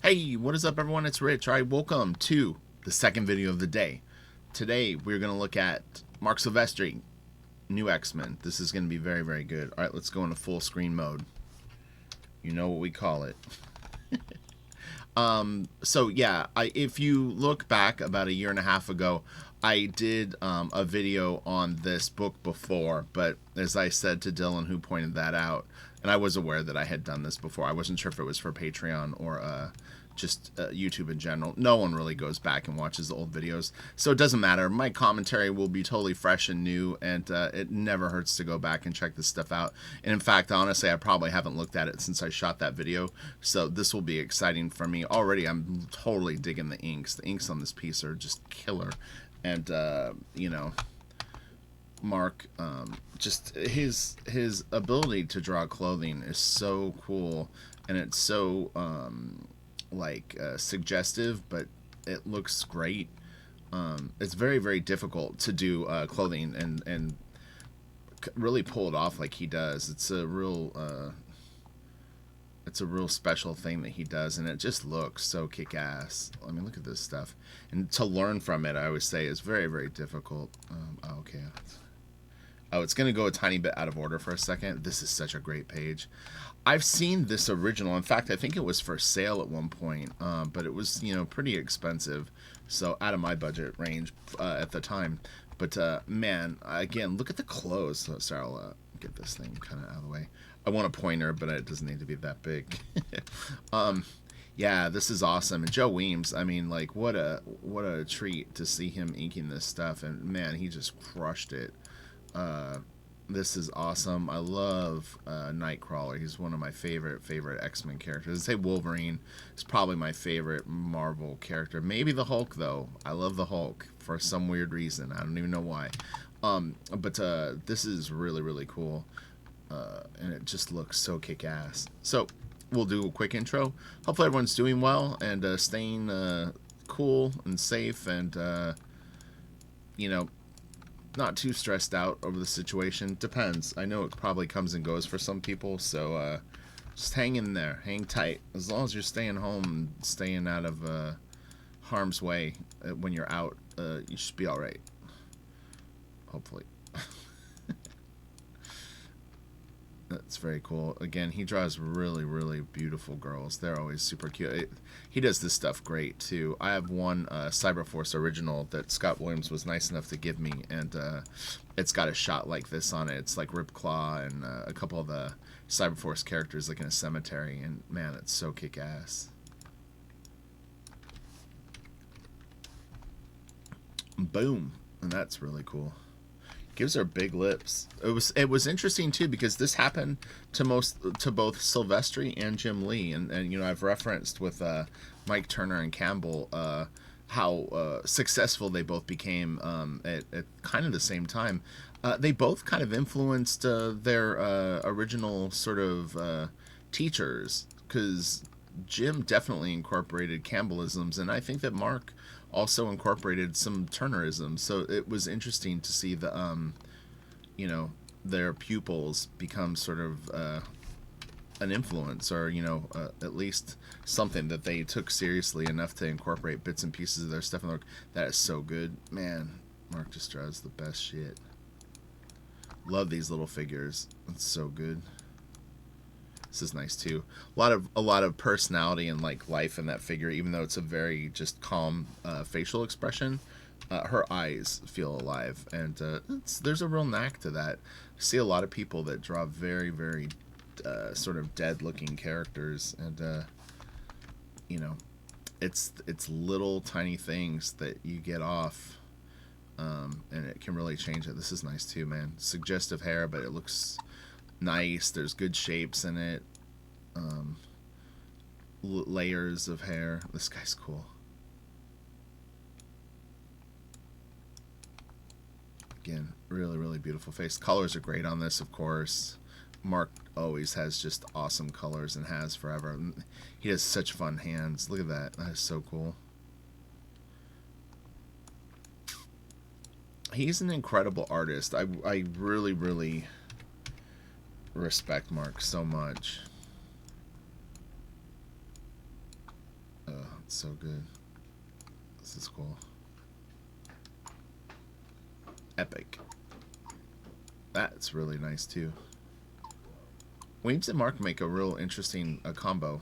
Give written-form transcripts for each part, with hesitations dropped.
Hey, what is up, everyone? It's Rich. All right, welcome to the second video of the day. Today, we're going to look at Marc Silvestri, new X-Men. This is going to be very, very good. All right, let's go into full screen mode. You know what we call it. So yeah, if you look back about a year and a half ago, I did a video on this book before, but as I said to Dylan, who pointed that out, and I was aware that I had done this before. I wasn't sure if it was for Patreon or just YouTube in general. No one really goes back and watches the old videos, so it doesn't matter. My commentary will be totally fresh and new, and it never hurts to go back and check this stuff out. And in fact, honestly, I probably haven't looked at it since I shot that video, so this will be exciting for me. Already, I'm totally digging the inks. The inks on this piece are just killer, and you know, Mark, just his ability to draw clothing is so cool, and it's so suggestive, but it looks great. It's very, very difficult to do clothing and really pull it off like he does. It's a real special thing that he does, and it just looks so kick-ass. I mean, look at this stuff, and to learn from it, I always say, is very, very difficult. Okay. Oh, it's going to go a tiny bit out of order for a second. This is such a great page. I've seen this original. In fact, I think it was for sale at one point, but it was, pretty expensive. So out of my budget range at the time. But, man, again, look at the clothes. So, sorry, I'll get this thing kind of out of the way. I want a pointer, but it doesn't need to be that big. Yeah, this is awesome. And Joe Weems, I mean, like, what a treat to see him inking this stuff. And, man, he just crushed it. This is awesome. I love Nightcrawler. He's one of my favorite X-Men characters. I'd say Wolverine is probably my favorite Marvel character. Maybe the Hulk, though. I love the Hulk for some weird reason. I don't even know why. But this is really, really cool. And it just looks so kick-ass. So we'll do a quick intro. Hopefully everyone's doing well and staying cool and safe and, not too stressed out over the situation. Depends. I know it probably comes and goes for some people, so just hang in there. Hang tight. As long as you're staying home and staying out of harm's way when you're out, you should be alright. Hopefully. That's very cool. Again, he draws really, really beautiful girls. They're always super cute. He does this stuff great, too. I have one Cyberforce original that Scott Williams was nice enough to give me, and it's got a shot like this on it. It's like Ripclaw and a couple of the Cyberforce characters like in a cemetery, and man, it's so kick-ass. Boom. And that's really cool. Gives her big lips. It was interesting too, because this happened to both Silvestri and Jim Lee, and I've referenced with Mike Turner and Campbell how successful they both became at kind of the same time. They both kind of influenced their original sort of teachers, because Jim definitely incorporated Campbellisms, and I think that Mark also incorporated some Turnerisms. So it was interesting to see the their pupils become sort of an influence, or at least something that they took seriously enough to incorporate bits and pieces of their stuff. And that is so good, man. Mark just draws the best shit. Love these little figures. It's so good. This is nice too. A lot of personality and like life in that figure, even though it's a very just calm facial expression. Her eyes feel alive, and there's a real knack to that. I see a lot of people that draw very, very sort of dead-looking characters, and it's little tiny things that you get off, and it can really change it. This is nice too, man. Suggestive hair, but it looks nice. There's good shapes in it. Layers of hair. This guy's cool. Again, really, really beautiful face. Colors are great on this, of course. Mark always has just awesome colors and has forever. He has such fun hands. Look at that. That is so cool. He's an incredible artist. I really, really respect Mark so much. That's so good. This is cool. Epic. That's really nice too. Weems and Mark make a real interesting combo.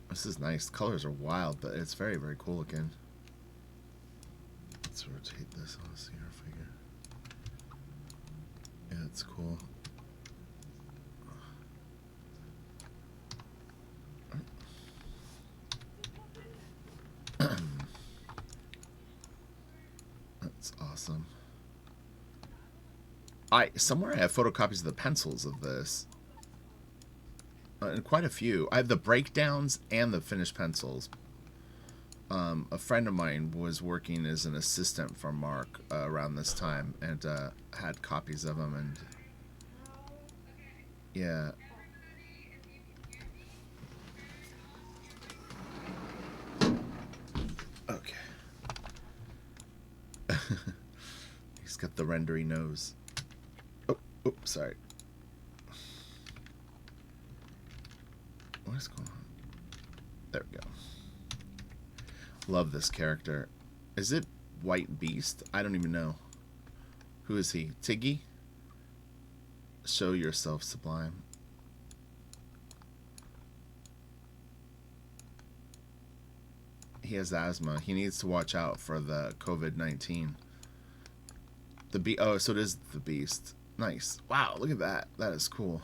This is nice. The colors are wild, but it's very, very cool looking. Let's rotate this. I want to see her figure. Yeah, it's cool. That's awesome. Somewhere I have photocopies of the pencils of this. And quite a few. I have the breakdowns and the finished pencils. A friend of mine was working as an assistant for Mark around this time, and had copies of them, and yeah. Okay. He's got the rendery nose. Oh, sorry. What is going on? There we go. Love this character. Is it White Beast? I don't even know. Who is he? Tiggy? Show yourself sublime. He has asthma. He needs to watch out for the COVID-19. Oh, so it is the Beast. Nice. Wow, look at that. That is cool.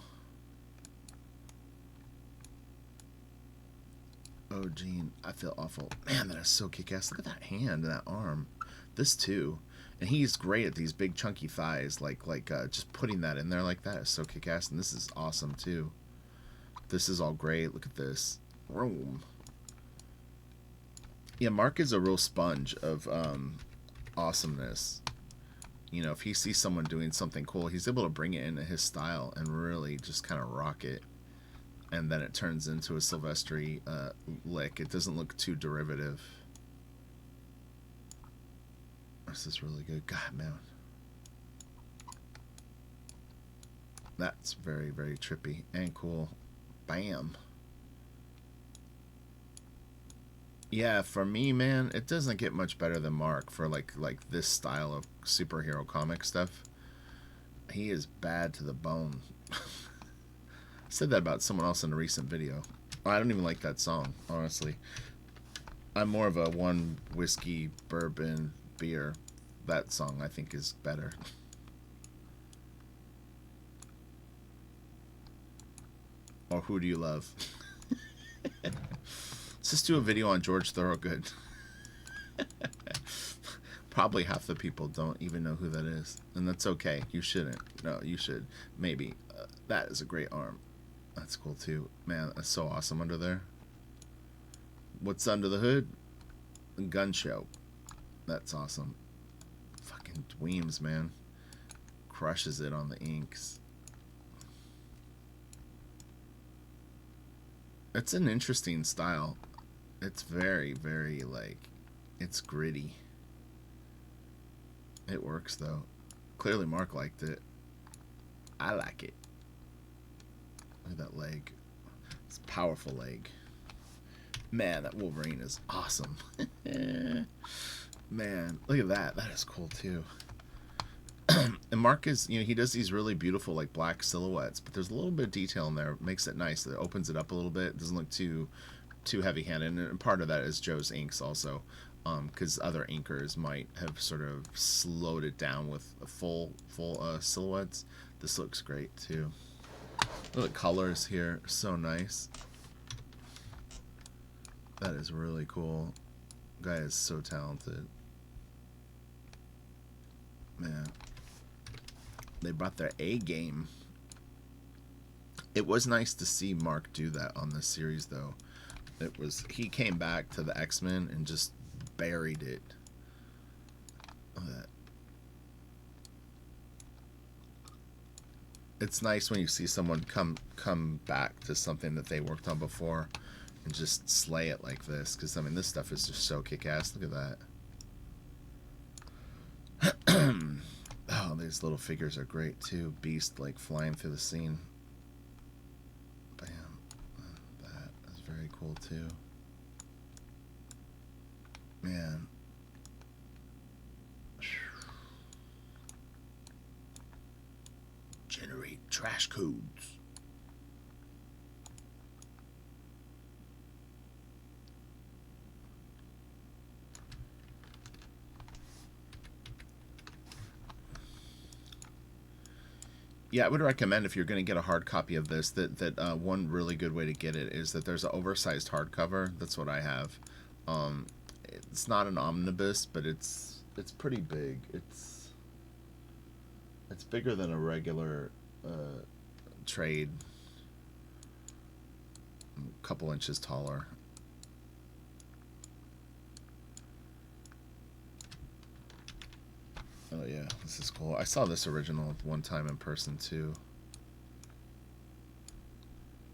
Oh, Gene, I feel awful. Man, that is so kick-ass. Look at that hand and that arm. This, too. And he's great at these big, chunky thighs. Like just putting that in there like that is so kick-ass. And this is awesome, too. This is all great. Look at this. Room. Yeah, Mark is a real sponge of awesomeness. You know, if he sees someone doing something cool, he's able to bring it into his style and really just kind of rock it. And then it turns into a Silvestri lick. It doesn't look too derivative. This is really good. God, man. That's very, very trippy and cool. Bam. Yeah, for me, man, it doesn't get much better than Mark for like this style of superhero comic stuff. He is bad to the bone. Said that about someone else in a recent video. I don't even like that song, honestly. I'm more of a one whiskey, bourbon, beer. That song, I think, is better. Or Who Do You Love? Let's just do a video on George Thorogood. Probably half the people don't even know who that is. And that's okay. You shouldn't. No, you should. Maybe. That is a great arm. That's cool too. Man, that's so awesome under there. What's under the hood? Gun show. That's awesome. Fucking Dweems, man. Crushes it on the inks. It's an interesting style. It's very, very, like, it's gritty. It works, though. Clearly Mark liked it. I like it. Look at that leg. It's a powerful leg. Man, that Wolverine is awesome. Man, look at that. That is cool, too. And Mark is, you know, he does these really beautiful, like, black silhouettes, but there's a little bit of detail in there. It makes it nice. It opens it up a little bit. It doesn't look too heavy-handed. And part of that is Joe's inks also, because other inkers might have sort of slowed it down with full silhouettes. This looks great, too. Look at the colors here. So nice. That is really cool. Guy is so talented. Man. They brought their A game. It was nice to see Mark do that on this series, though. He came back to the X-Men and just buried it. Look at that. It's nice when you see someone come back to something that they worked on before and just slay it like this, because I mean this stuff is just so kick-ass. Look at that. Oh, these little figures are great too. Beast like flying through the scene. Bam. That is very cool. cool too. Man. Generate trash codes. Yeah, I would recommend if you're going to get a hard copy of this that one really good way to get it is that there's an oversized hardcover. That's what I have. It's not an omnibus, but it's pretty big. It's bigger than a regular trade. A couple inches taller. Oh yeah, this is cool. I saw this original one time in person too.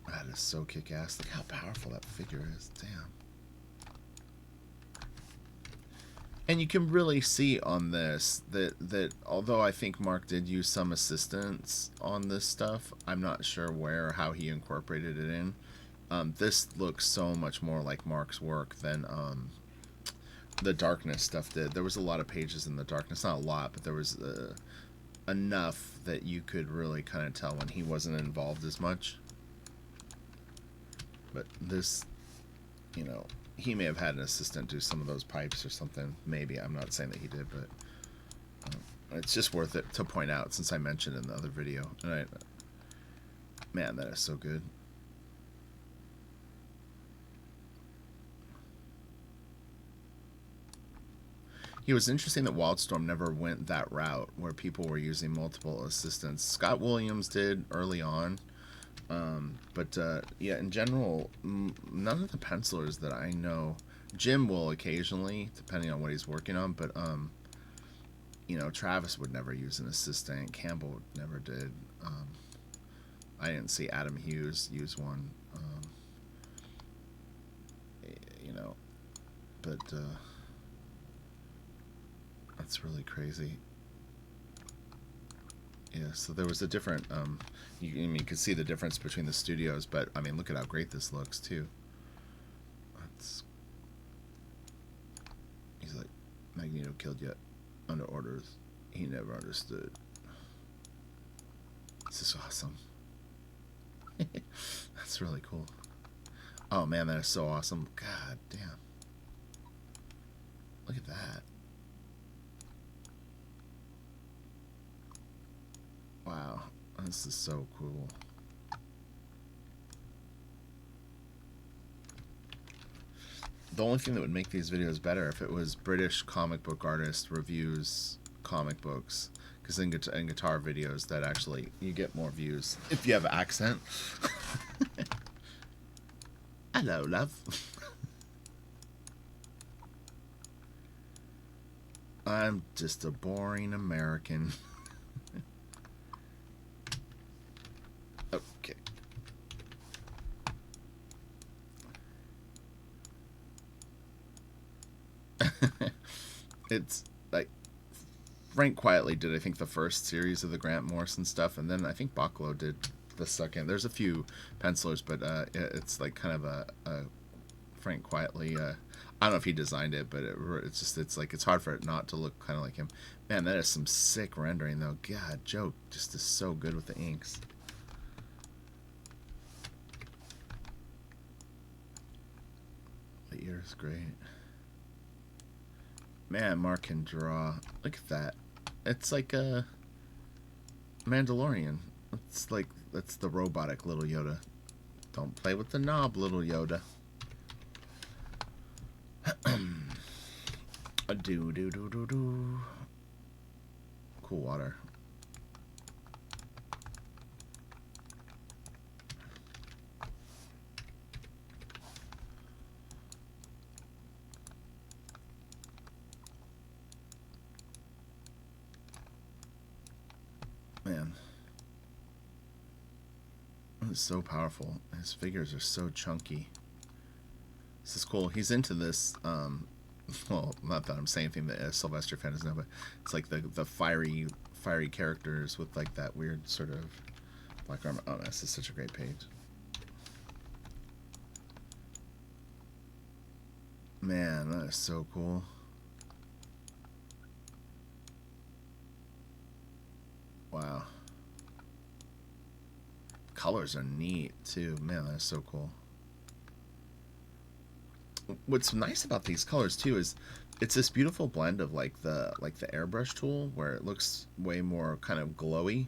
That is so kick-ass. Look how powerful that figure is. Damn. And you can really see on this that although I think Mark did use some assistance on this stuff, I'm not sure where or how he incorporated it in. This looks so much more like Mark's work than the Darkness stuff did. There was a lot of pages in the Darkness, not a lot, but there was enough that you could really kind of tell when he wasn't involved as much. But this, you know, he may have had an assistant do some of those pipes or something. Maybe. I'm not saying that he did, but it's just worth it to point out since I mentioned in the other video. And man, that is so good. It was interesting that Wildstorm never went that route where people were using multiple assistants. Scott Williams did early on, but yeah, in general, none of the pencilers that I know. Jim will occasionally, depending on what he's working on, but you know, Travis would never use an assistant. Campbell never did. I didn't see Adam Hughes use one. You know, but. That's really crazy. Yeah, so there was a different, you could see the difference between the studios, but, I mean, look at how great this looks, too. He's like, Magneto killed yet, under orders. He never understood. This is awesome. That's really cool. Oh, man, that is so awesome. God damn. Look at that. Wow, this is so cool. The only thing that would make these videos better if it was British comic book artist reviews comic books, because in guitar videos that actually you get more views if you have an accent. Hello, love. I'm just a boring American. Okay. It's like Frank quietly did, I think, the first series of the Grant Morrison stuff, and then I think Bachlo did the second. There's a few pencilers, but it's like kind of a Frank quietly. I don't know if he designed it, but it's like it's hard for it not to look kind of like him. Man, that is some sick rendering though. God, Joe just is so good with the inks. The ear is great. Man, Mark can draw. Look at that. It's like a Mandalorian. It's like, that's the robotic little Yoda. Don't play with the knob, little Yoda. Do. Cool water. Man. It's so powerful. His figures are so chunky. This is cool. He's into this, well, not that I'm saying anything that a Silvestri fan doesn't know, but it's like the fiery characters with like that weird sort of black armor. Oh, this is such a great page. Man, that is so cool. Wow. Colors are neat too. Man, that's so cool. What's nice about these colors too is it's this beautiful blend of like the airbrush tool where it looks way more kind of glowy.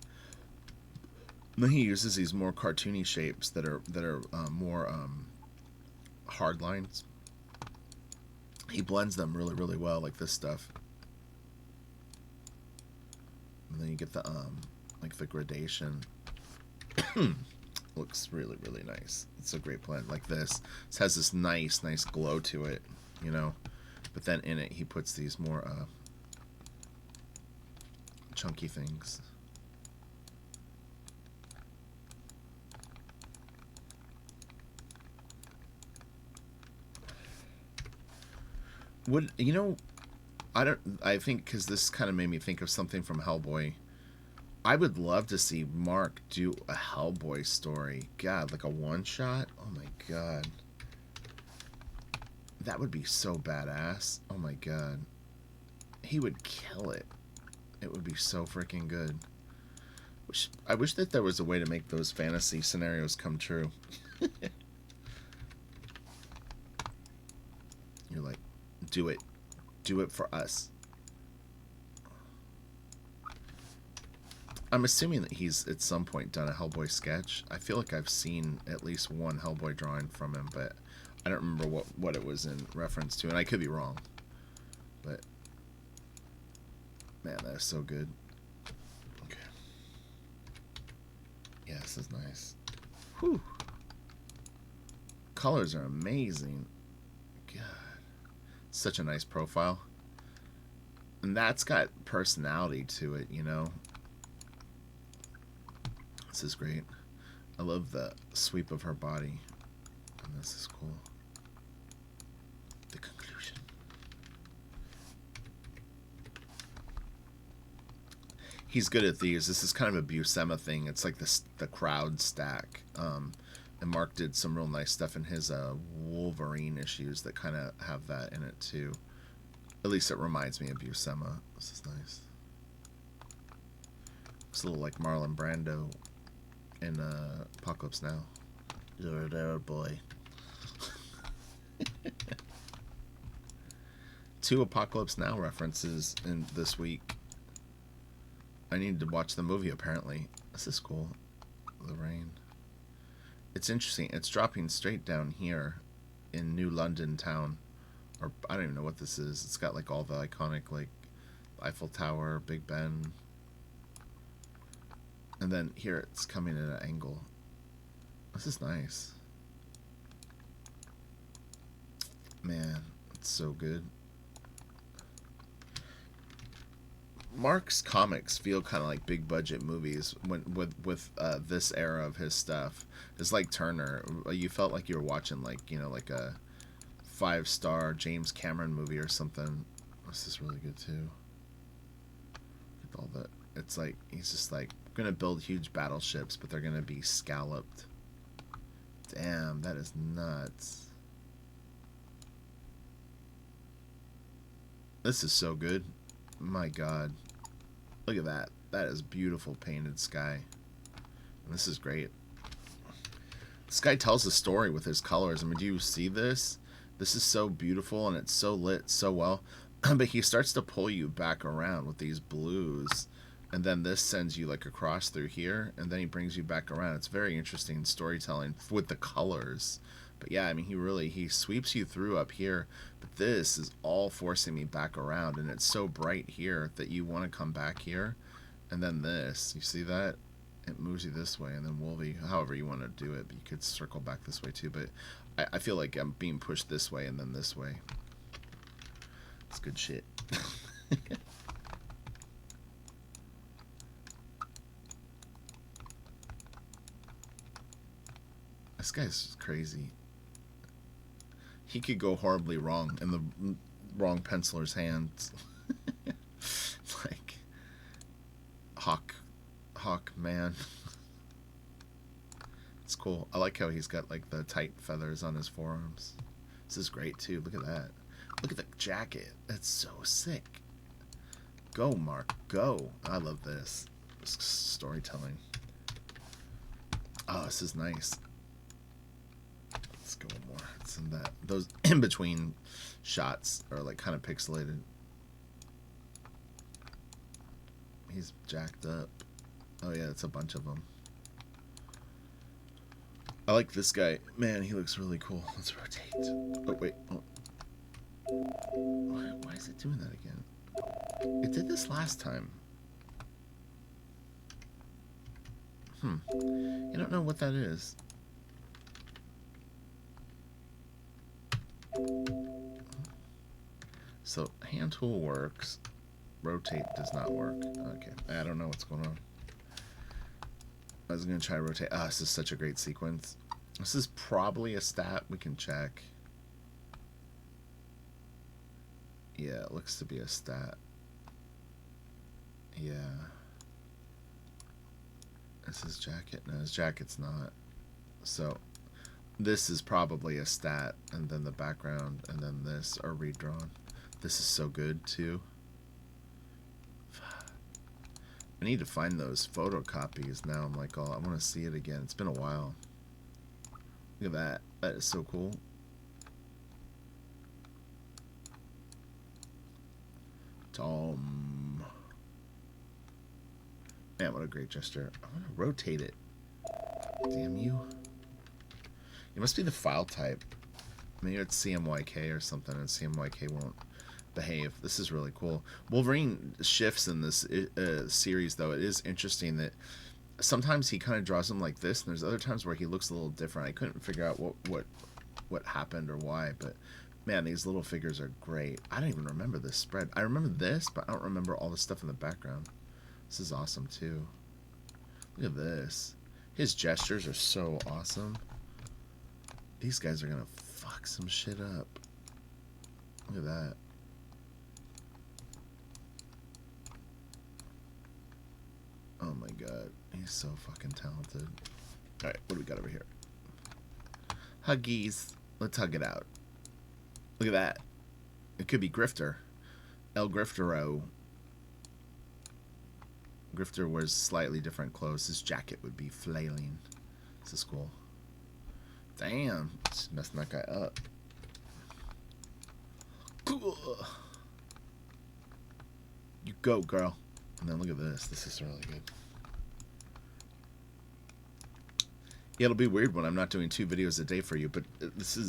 And then he uses these more cartoony shapes that are more hard lines. He blends them really really well, like this stuff. And then you get the like the gradation. Looks really really nice. It's a great blend. Like this, it has this nice glow to it, you know. But then in it, he puts these more chunky things. Would you know? I don't. I think because this kind of made me think of something from Hellboy. I would love to see Mark do a Hellboy story. God, like a one shot. Oh my god, that would be so badass. Oh my god, he would kill it. It would be so freaking good. I wish that there was a way to make those fantasy scenarios come true. You're like, do it. Do it for us. I'm assuming that he's at some point done a Hellboy sketch. I feel like I've seen at least one Hellboy drawing from him, but I don't remember what it was in reference to, and I could be wrong. But man, that is so good. Okay. Yeah, this is nice. Whew. Colors are amazing. God. Such a nice profile. And that's got personality to it, you know? This is great. I love the sweep of her body. And this is cool. The conclusion. He's good at these. This is kind of a Buscema thing. It's like the crowd stack. And Mark did some real nice stuff in his Wolverine issues that kind of have that in it too. At least it reminds me of Buscema. This is nice. It's a little like Marlon Brando in Apocalypse Now. You're there, boy. Two Apocalypse Now references in this week. I need to watch the movie apparently. This is cool. The rain. It's interesting. It's dropping straight down here in New London town. Or I don't even know what this is. It's got like all the iconic like Eiffel Tower, Big Ben. And then here it's coming at an angle. This is nice. Man, it's so good. Mark's comics feel kind of like big budget movies when with this era of his stuff. It's like Turner. You felt like you were watching like, you know, like a 5-star James Cameron movie or something. This is really good too. With all the, it's like he's just like gonna build huge battleships, but they're gonna be scalloped. Damn, that is nuts. This is so good. My god. Look at that. That is beautiful painted sky. And this is great. This guy tells a story with his colors. I mean, do you see this? This is so beautiful and it's so lit so well. But he starts to pull you back around with these blues. And then this sends you like across through here. And then he brings you back around. It's very interesting storytelling with the colors. But yeah, I mean, he sweeps you through up here. But this is all forcing me back around. And it's so bright here that you want to come back here. And then this, you see that? It moves you this way. And then Wolvie, however you want to do it. But you could circle back this way too. But I feel like I'm being pushed this way and then this way. It's good shit. This guy's crazy. He could go horribly wrong in the wrong penciler's hands. Like Hawk man. It's cool. I like how he's got like the tight feathers on his forearms. This is great too. Look at that. Look at the jacket. That's so sick. Go, Mark. Go. I love this. This storytelling. Oh, this is nice. Let's go more. It's in that. Those in between shots are like kind of pixelated. He's jacked up. Oh yeah, it's a bunch of them. I like this guy. Man, he looks really cool. Let's rotate. Oh wait. Oh. Why is it doing that again? It did this last time. I don't know what that is. So hand tool works. Rotate does not work. Okay, I don't know what's going on. I was gonna try to rotate. Ah, this is such a great sequence. This is probably a stat. We can check. Yeah, it looks to be a stat. Yeah. Is his jacket? No, his jacket's not. So this is probably a stat, and then the background, and then this are redrawn. This is so good too. I need to find those photocopies now. I'm like, oh, I want to see it again. It's been a while. Look at that. That is so cool. Tom. Man, what a great gesture. I want to rotate it. Damn you. It must be the file type. Maybe it's CMYK or something, and CMYK won't behave. This is really cool. Wolverine shifts in this series, though. It is interesting that sometimes he kind of draws them like this, and there's other times where he looks a little different. I couldn't figure out what happened or why, but man, these little figures are great. I don't even remember this spread. I remember this, but I don't remember all the stuff in the background. This is awesome too. Look at this. His gestures are so awesome. These guys are gonna fuck some shit up. Look at that. Oh my god, he's so fucking talented. Alright, what do we got over here? Huggies. Let's hug it out. Look at that. It could be Grifter. El Griftero. Grifter wears slightly different clothes. His jacket would be flailing. This is cool. Damn. Just messing that guy up. Cool. You go, girl. And then look at this. This is really good. Yeah, it'll be weird when I'm not doing 2 videos a day for you, but it's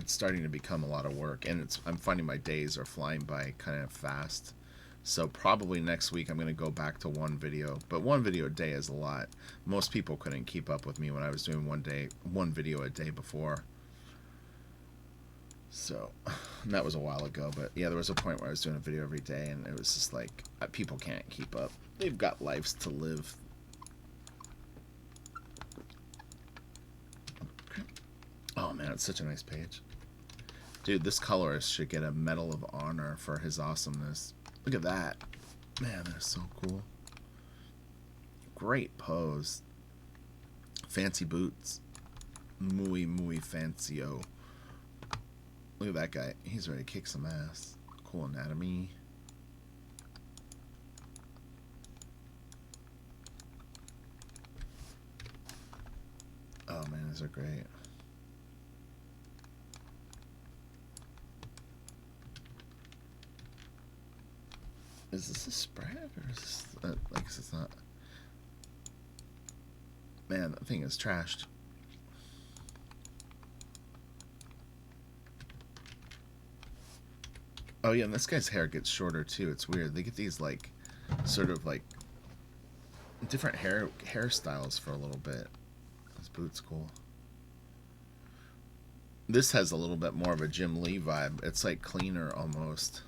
starting to become a lot of work, and I'm finding my days are flying by kind of fast. So probably next week I'm going to go back to 1 video, but 1 video a day is a lot. Most people couldn't keep up with me when I was doing 1 video a day before. So, and that was a while ago, but yeah, there was a point where I was doing a video every day, and it was just like, people can't keep up. They've got lives to live. Oh man, it's such a nice page. Dude, this colorist should get a Medal of Honor for his awesomeness. Look at that. Man, that's so cool. Great pose. Fancy boots. Muy, muy fancio. Look at that guy. He's ready to kick some ass. Cool anatomy. Oh man, these are great. Is this a spread or is this I guess it's not. Man, that thing is trashed. Oh yeah, and this guy's hair gets shorter too. It's weird. They get these like sort of like different hairstyles for a little bit. This boot's cool. This has a little bit more of a Jim Lee vibe. It's like cleaner almost.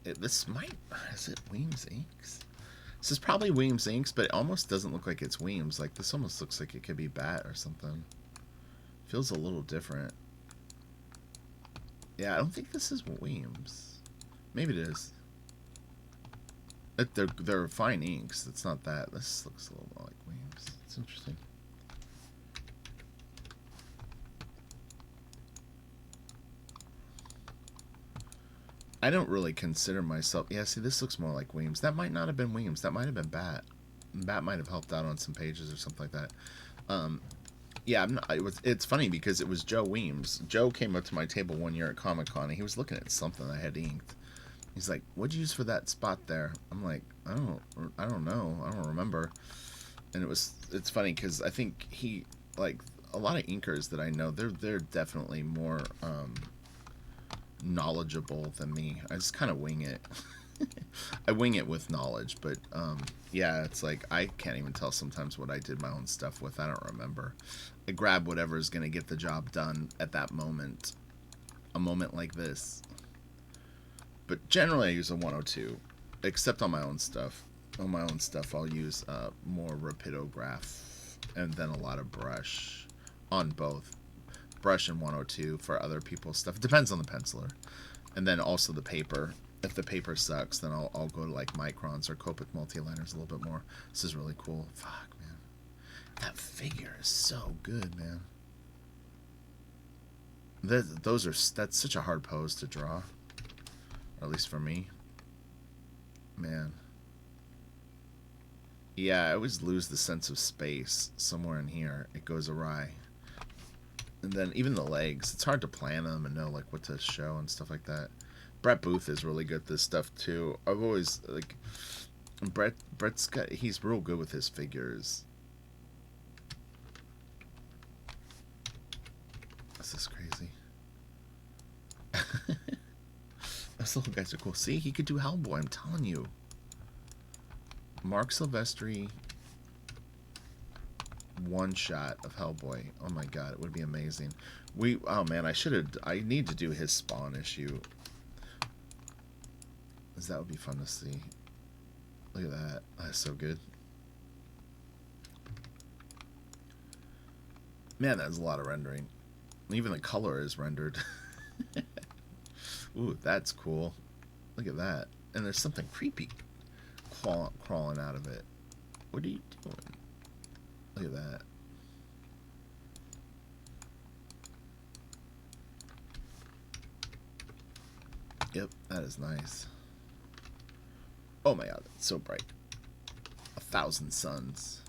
This might... Is it Weems Inks? This is probably Weems Inks, but it almost doesn't look like it's Weems. Like, this almost looks like it could be Bat or something. Feels a little different. Yeah, I don't think this is Weems. Maybe it is. They're fine inks. It's not that. This looks a little more like Weems. It's interesting. I don't really consider myself. Yeah, see, this looks more like Weems. That might not have been Weems. That might have been Bat. Bat might have helped out on some pages or something like that. Yeah, I'm not, it's funny because it was Joe Weems. Joe came up to my table one year at Comic Con and he was looking at something I had inked. He's like, "What'd you use for that spot there?" I'm like, I don't know. I don't remember." And it's funny because I think he, like, a lot of inkers that I know, they're definitely more knowledgeable than me. I just kind of wing it. I wing it with knowledge, but yeah, it's like I can't even tell sometimes what I did my own stuff with. I don't remember. I grab whatever is going to get the job done at that moment. A moment like this. But generally I use a 102, except on my own stuff. On my own stuff I'll use more rapidograph and then a lot of brush on both. Brush and 102 for other people's stuff. It depends on the penciler. And then also the paper. If the paper sucks, then I'll go to like Microns or Copic multiliners a little bit more. This is really cool. Fuck, man. That figure is so good, man. That's such a hard pose to draw. Or at least for me. Man. Yeah, I always lose the sense of space somewhere in here. It goes awry. And then even the legs, it's hard to plan them and know like what to show and stuff like that. Brett Booth is really good at this stuff too. I've always like he's real good with his figures. This is crazy. Those little guys are cool. See, he could do Hellboy, I'm telling you. Marc Silvestri one shot of Hellboy. Oh my god, it would be amazing. Oh man, I need to do his Spawn issue. Because that would be fun to see. Look at that. That's so good. Man, that's a lot of rendering. Even the color is rendered. Ooh, that's cool. Look at that. And there's something creepy crawling out of it. What are you doing? Look at that. Yep, that is nice. Oh my god, it's so bright. 1,000 suns.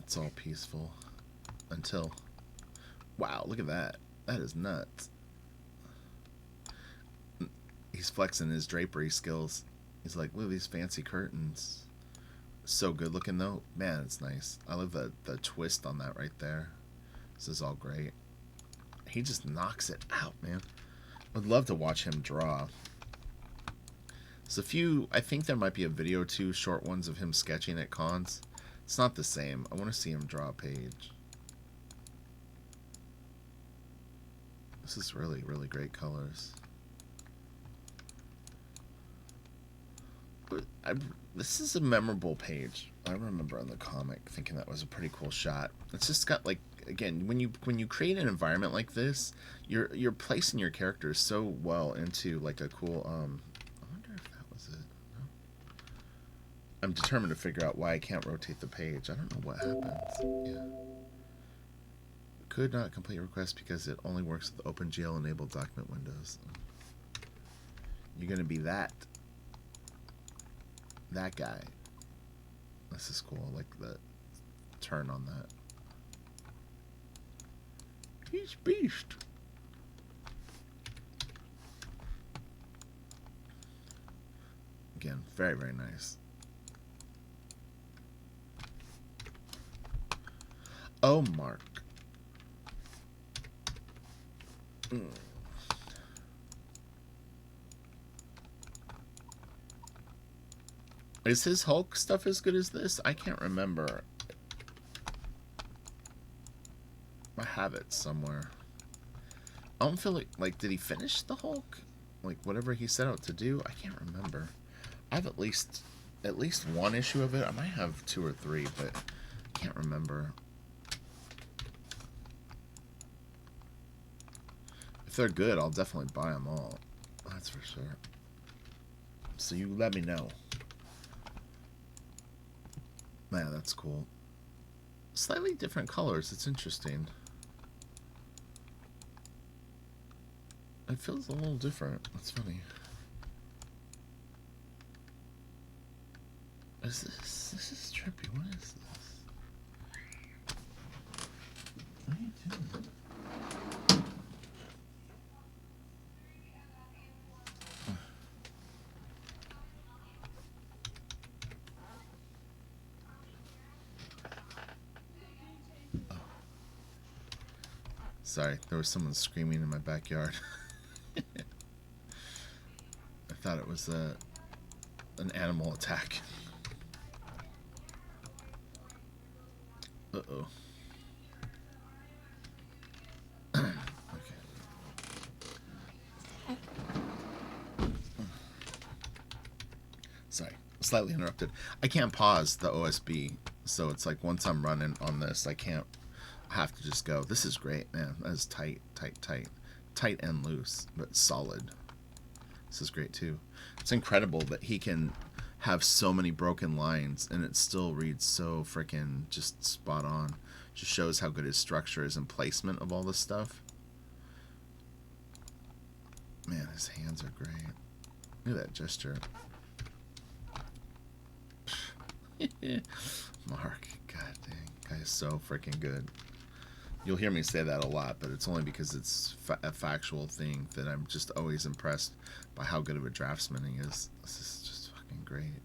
It's all peaceful. Until... Wow, look at that. That is nuts. He's flexing his drapery skills. He's like, look at these fancy curtains. So good looking though. Man, it's nice. I love the twist on that right there. This is all great. He just knocks it out, man. Would love to watch him draw. There's a few, I think there might be a video or two short ones of him sketching at cons. It's not the same. I want to see him draw a page. This is really, really great colors. This is a memorable page. I remember in the comic thinking that was a pretty cool shot. It's just got like, again, when you create an environment like this, you're placing your characters so well into like a cool I wonder if that was it. No. I'm determined to figure out why I can't rotate the page. I don't know what happens. Yeah. Could not complete request because it only works with OpenGL enabled document windows. You're gonna be that guy. This is cool. I like the turn on that. He's beast. Again, very, very nice. Oh, Mark. Is his Hulk stuff as good as this? I can't remember. I have it somewhere. I don't feel like did he finish the Hulk? Like whatever he set out to do? I can't remember. I have at least one issue of it. I might have 2 or 3, but I can't remember. If they're good, I'll definitely buy them all. That's for sure. So you let me know. Man, that's cool. Slightly different colors. It's interesting. It feels a little different. That's funny. Is this? This is trippy. What is this? What are you doing? Oh. Sorry, there was someone screaming in my backyard. I thought it was an animal attack. Uh-oh. Okay. Sorry, slightly interrupted. I can't pause the OSB, so it's like once I'm running on this, I can't. I have to just go. This is great, man. That is tight, tight, tight. Tight and loose, but solid. This is great, too. It's incredible that he can have so many broken lines and it still reads so freaking just spot on. Just shows how good his structure is and placement of all this stuff. Man, his hands are great. Look at that gesture. Mark, god dang, guy is so freaking good. You'll hear me say that a lot, but it's only because it's a factual thing that I'm just always impressed by how good of a draftsman he is. This is just fucking great.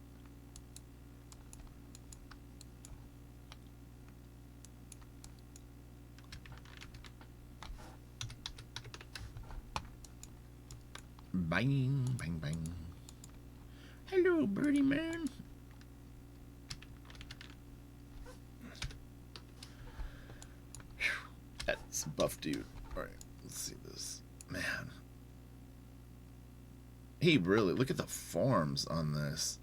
Bang, bang, bang. Hello, birdie man. That's a buff dude. Alright, let's see this. Man. He really, look at the forms on this.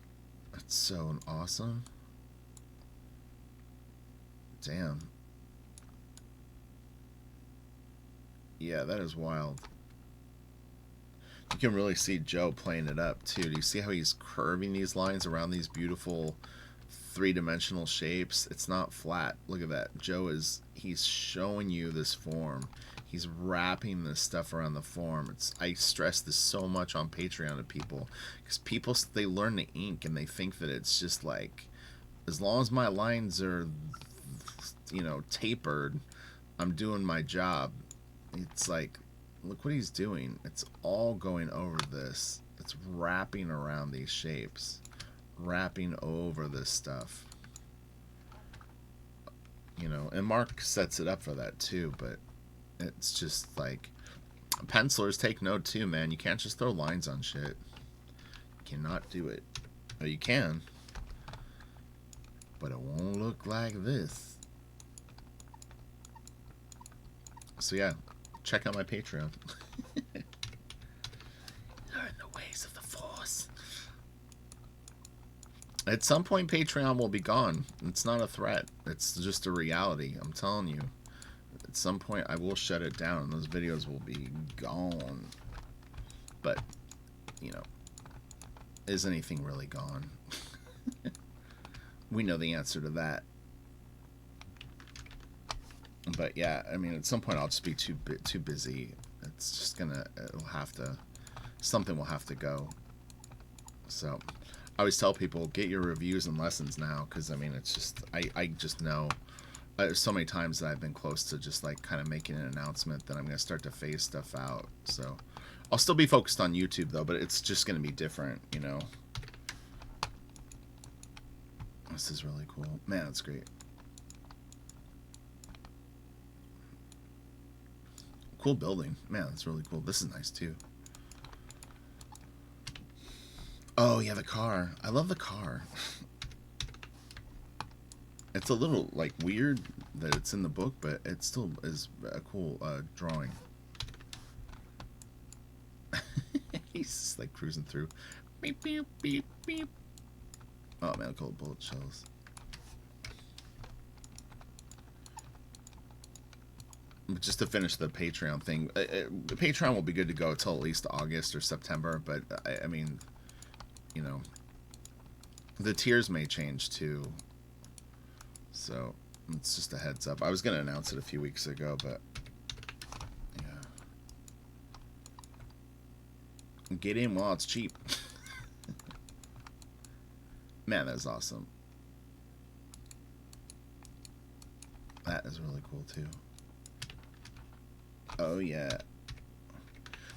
That's so awesome. Damn. Yeah, that is wild. You can really see Joe playing it up too. Do you see how he's curving these lines around these beautiful three-dimensional shapes? It's not flat. Look at that. Joe is, he's showing you this form. He's wrapping this stuff around the form. I stress this so much on Patreon to people because people, they learn to ink and they think that it's just like, as long as my lines are, you know, tapered, I'm doing my job. It's like, look what he's doing. It's all going over this. It's wrapping around these shapes. Wrapping over this stuff. You know, and Mark sets it up for that too, but it's just like, pencilers take note too, man. You can't just throw lines on shit. You cannot do it. Or you can, but it won't look like this. So yeah, check out my Patreon. Learn the ways of the Force. At some point, Patreon will be gone. It's not a threat. It's just a reality. I'm telling you. At some point, I will shut it down. And those videos will be gone. But, you know, is anything really gone? We know the answer to that. But yeah, I mean, at some point I'll just be too busy. It's just gonna, it'll have to, something will have to go. So, I always tell people, get your reviews and lessons now, because I mean, it's just, I just know, so many times that I've been close to just like kind of making an announcement that I'm gonna start to phase stuff out. So, I'll still be focused on YouTube though, but it's just gonna be different, you know. This is really cool, man. It's great. Cool building. Man, that's really cool. This is nice too. Oh yeah, the car. I love the car. It's a little like weird that it's in the book, but it still is a cool drawing. He's just like cruising through. Beep beep beep beep. Oh man, cool bullet shells. Just to finish the Patreon thing, Patreon will be good to go until at least August or September, but I mean, you know, the tiers may change too. So it's just a heads up. I was going to announce it a few weeks ago, but yeah. Get in while it's cheap. Man, that's awesome. That is really cool too. Oh yeah.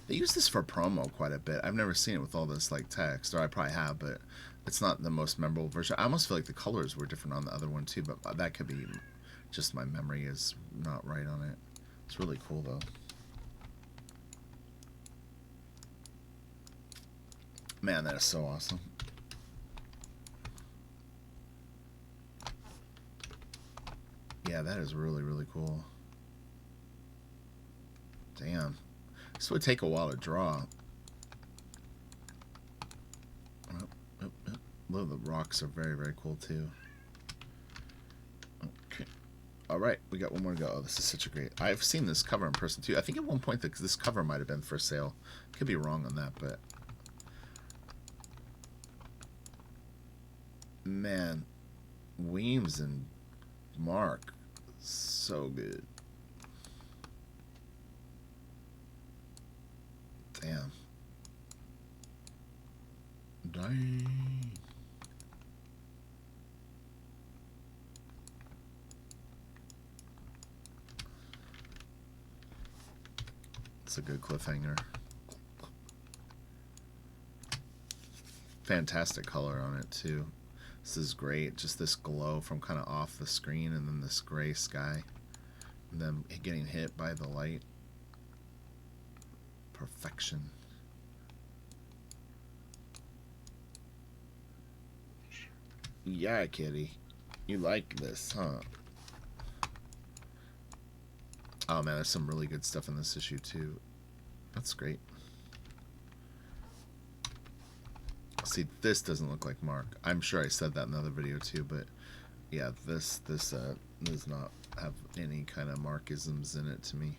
They use this for promo quite a bit. I've never seen it with all this like text, or I probably have, but it's not the most memorable version. I almost feel like the colors were different on the other one too, but that could be just my memory is not right on it. It's really cool though. Man, that is so awesome. Yeah, that is really, really cool. Damn. This would take a while to draw. Well, the rocks are very, very cool too. Okay. Alright, we got one more to go. Oh, this is such a great... I've seen this cover in person too. I think at one point this cover might have been for sale. Could be wrong on that, but... Man, Weems and Marc, so good. Damn. Dang. It's a good cliffhanger. Fantastic color on it too. This is great. Just this glow from kind of off the screen, and then this gray sky, and then getting hit by the light. Perfection. Yeah, kitty. You like this, huh? Oh man, there's some really good stuff in this issue too. That's great. See, this doesn't look like Marc. I'm sure I said that in another video too, but yeah, this does not have any kind of Marcisms in it to me.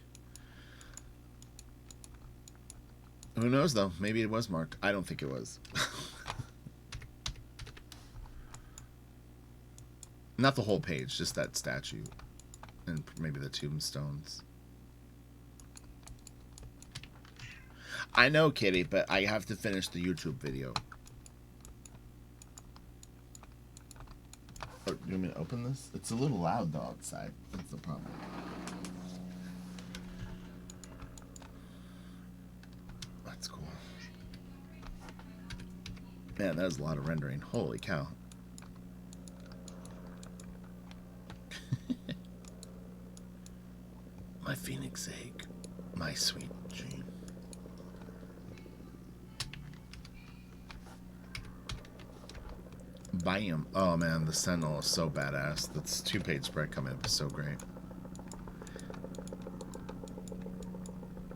Who knows though? Maybe it was Marc. I don't think it was. Not the whole page, just that statue. And maybe the tombstones. I know, kitty, but I have to finish the YouTube video. Oh, you want me to open this? It's a little loud though outside. That's the problem. That's cool. Man, that was a lot of rendering. Holy cow. My phoenix egg. My sweet dream. Bam. Oh man, the Sentinel is so badass. That's 2-page spread coming up is so great.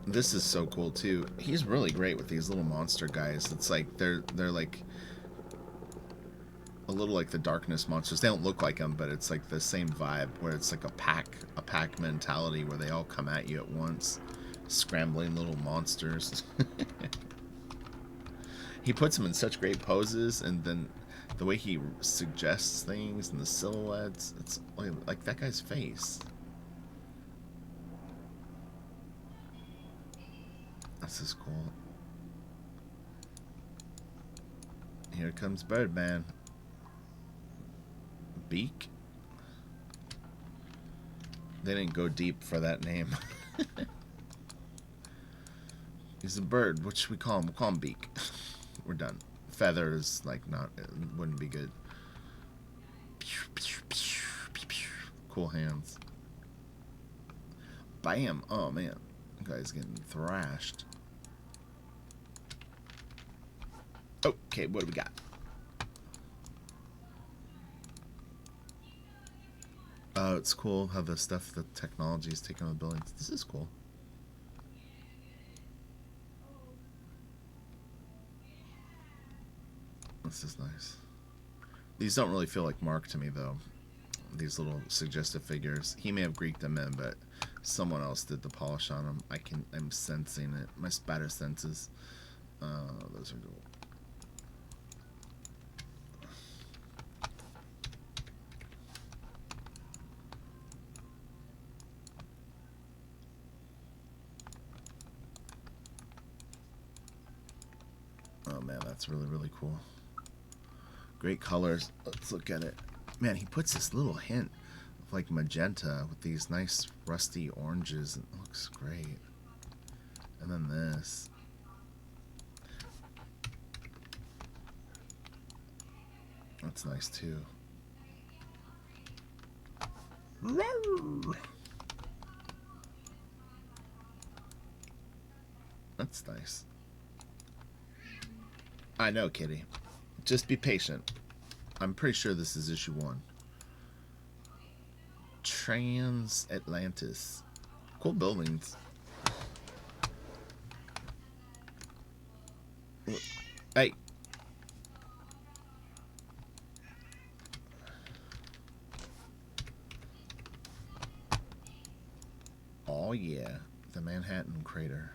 This is so cool too. He's really great with these little monster guys. It's like they're like a little like the Darkness monsters. They don't look like them, but it's like the same vibe where it's like a pack mentality where they all come at you at once, scrambling little monsters. He puts them in such great poses, and then the way he suggests things and the silhouettes, it's like that guy's face. This is cool. Here comes Birdman. Beak? They didn't go deep for that name. He's a bird. What should we call him? We'll call him Beak. We're done. Feathers, like, not, it wouldn't be good. Cool hands. Bam! Oh man, that guy's getting thrashed. Okay, what do we got? Oh, it's cool how the stuff, the technology is taking on the buildings. This is cool. This is nice. These don't really feel like Marc to me, though. These little suggestive figures. He may have Greeked them in, but someone else did the polish on them. I'm sensing it. My spatter senses. Those are cool. that's really, really cool. Great colors. Let's look at it. Man, he puts this little hint of like magenta with these nice rusty oranges. It looks great. And then this. That's nice too. That's nice. I know, Kitty. Just be patient. I'm pretty sure this is issue 1. Transatlantis. Cool buildings. Hey. Oh yeah, the Manhattan crater.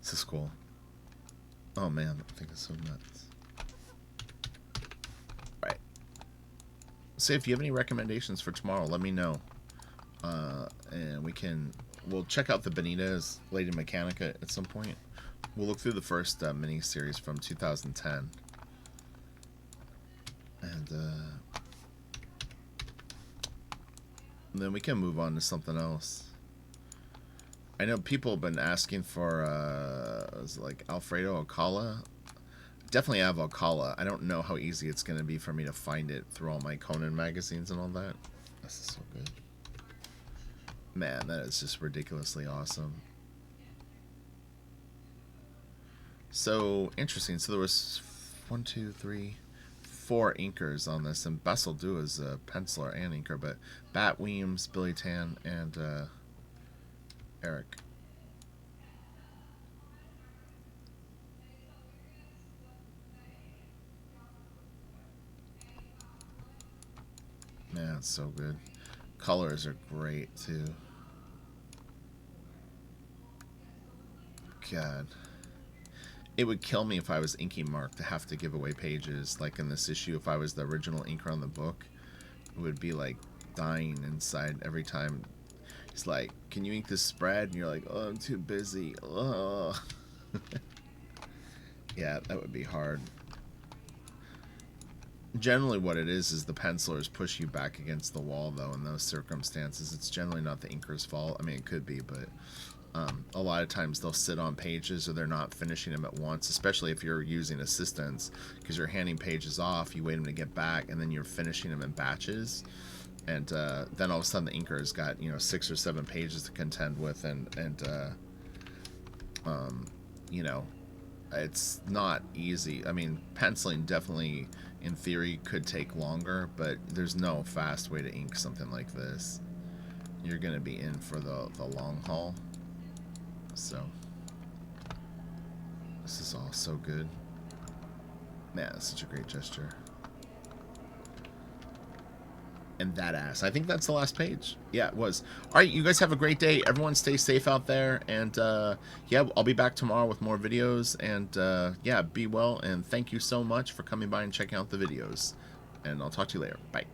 This is cool. Oh man, I think it's so nuts. Right. So if you have any recommendations for tomorrow, let me know. And we'll check out the Benitez Lady Mechanica at some point. We'll look through the first mini-series from 2010. And then we can move on to something else. I know people have been asking for like Alfredo Alcala. Definitely have Alcala. I don't know how easy it's going to be for me to find it through all my Conan magazines and all that. This is so good. Man, that is just ridiculously awesome. So interesting. So there was 1, 2, 3, 4 inkers on this, and Bessel Du is a penciler and inker, but Bat Weems, Billy Tan, and Eric. Man, it's so good. Colors are great too. God. It would kill me if I was inking Mark to have to give away pages. Like in this issue, if I was the original inker on the book, it would be like dying inside every time. He's like, can you ink this spread? And you're like, oh, I'm too busy. Oh. Yeah, that would be hard. Generally what it is the pencilers push you back against the wall, though, in those circumstances. It's generally not the inker's fault. I mean, it could be, but a lot of times they'll sit on pages or they're not finishing them at once, especially if you're using assistants, because you're handing pages off, you wait them to get back, and then you're finishing them in batches. And then all of a sudden the inker's got, 6 or 7 pages to contend with, and it's not easy. I mean, penciling definitely, in theory, could take longer, but there's no fast way to ink something like this. You're going to be in for the long haul. So, this is all so good. Man, it's such a great gesture. And that ass. I think that's the last page. Yeah, it was. All right, you guys have a great day. Everyone stay safe out there. And, yeah, I'll be back tomorrow with more videos. And, yeah, be well. And thank you so much for coming by and checking out the videos. And I'll talk to you later. Bye.